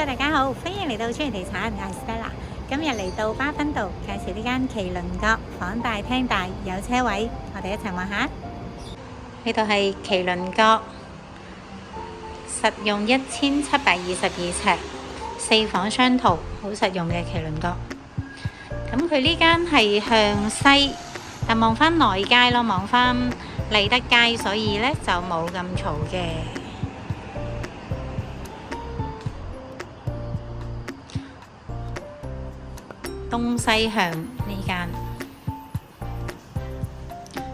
Hello， 大家好，歡迎嚟到專業地產，我係 Stella。今日嚟到巴芬道，介紹呢間麒麟閣，房大廳大，有車位，我哋一齊望下。呢度係麒麟閣，實用1722尺，4房雙圖，好實用嘅麒麟閣。咁佢呢間係向西，但望返內街咯，望返利德街，所以呢就冇咁嘈嘅。東西向呢間，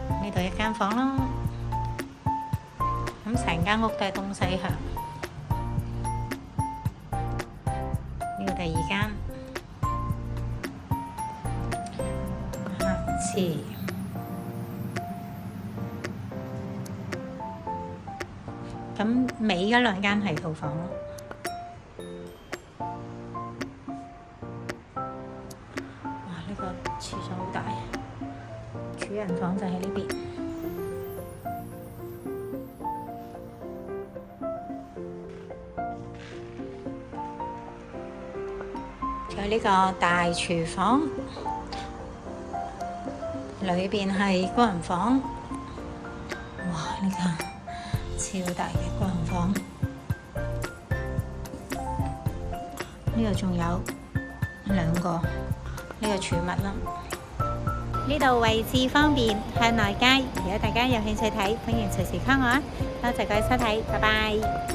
呢度一間房咯。咁成間屋都係東西向。呢個第二間，下次咁尾嗰兩間係套房咯。呢個廁所好大，主人房就喺呢邊。仲有呢個大廚房，裏邊係工人房。哇！呢個超大嘅工人房，呢度仲有兩個。呢個儲物啦，呢度位置方便，向內街。如果大家有興趣睇，歡迎隨時 call 我啊！多謝各位收睇，拜拜。